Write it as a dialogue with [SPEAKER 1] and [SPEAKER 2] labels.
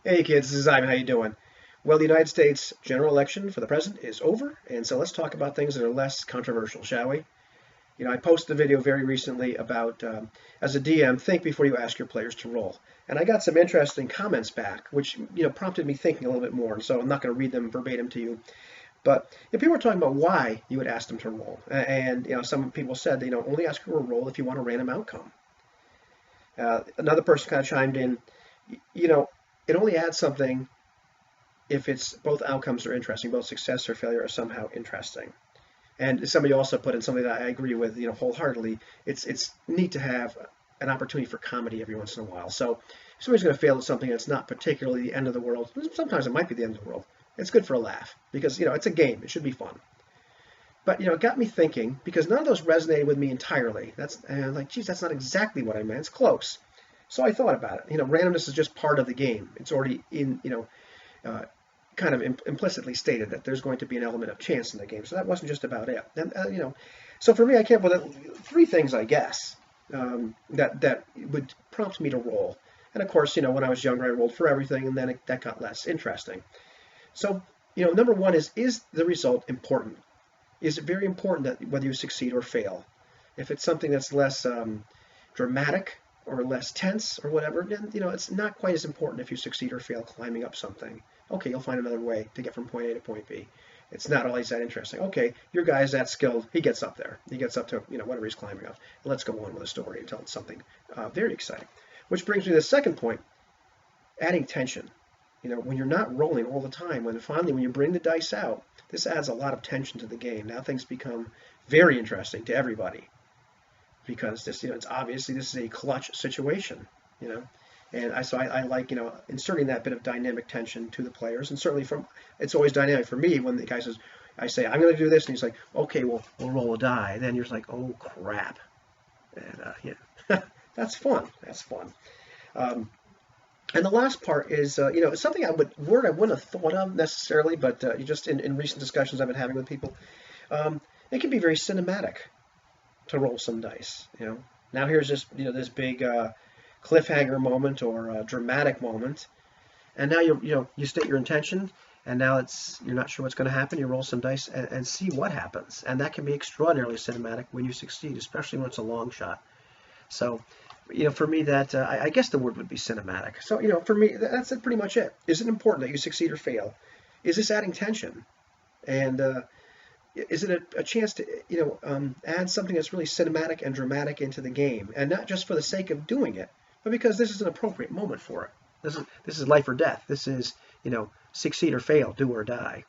[SPEAKER 1] Hey kids, this is Ivan. How you doing? Well, the United States general election for the president is over, and so let's talk about things that are less controversial, shall we? I posted a video very recently about, as a DM, think before you ask your players to roll. And I got some interesting comments back, which, prompted me thinking a little bit more. And so I'm not going to read them verbatim to you. But people were talking about why you would ask them to roll. And, some people said, only ask for a roll if you want a random outcome. Another person kind of chimed in, you know, it only adds something if it's both outcomes are interesting, both success or failure are somehow interesting. And somebody also put in something that I agree with, wholeheartedly. It's neat to have an opportunity for comedy every once in a while. So if somebody's going to fail at something that's not particularly the end of the world, sometimes it might be the end of the world. It's good for a laugh because it's a game. It should be fun. But it got me thinking because none of those resonated with me entirely. And I'm like, geez, that's not exactly what I meant. It's close. So I thought about it. Randomness is just part of the game. It's already in, uh, kind of implicitly stated that there's going to be an element of chance in the game. So that wasn't just about it. And so for me, I came up with three things, I guess, that would prompt me to roll. And of course, when I was younger, I rolled for everything, and then that got less interesting. So, number one is the result important? Is it very important that whether you succeed or fail? If it's something that's less dramatic or less tense or whatever, then it's not quite as important if you succeed or fail climbing up something. Okay, you'll find another way to get from point A to point B. It's not always that interesting. Okay, your guy's that skilled. He gets up there. He gets up to whatever he's climbing up. Let's go on with the story and tell something very exciting. Which brings me to the second point: adding tension. When you're not rolling all the time, when you bring the dice out, this adds a lot of tension to the game. Now things become very interesting to everybody because it's obviously this is a clutch situation, and I like inserting that bit of dynamic tension to the players, and certainly it's always dynamic for me when the guy says, I say I'm going to do this, and he's like, okay, well we'll roll a die. Then you're like, oh crap, and that's fun. That's fun. Um, and the last part is, something I wouldn't have thought of necessarily, but just in recent discussions I've been having with people, it can be very cinematic to roll some dice. Now here's this big cliffhanger moment or a dramatic moment, and now you state your intention, and now you're not sure what's going to happen. You roll some dice and see what happens, and that can be extraordinarily cinematic when you succeed, especially when it's a long shot. So for me, that I guess the word would be cinematic. So, for me, that's pretty much it. Is it important that you succeed or fail? Is this adding tension? And is it a chance to, add something that's really cinematic and dramatic into the game, and not just for the sake of doing it, but because this is an appropriate moment for it. This is life or death. This is, succeed or fail, do or die.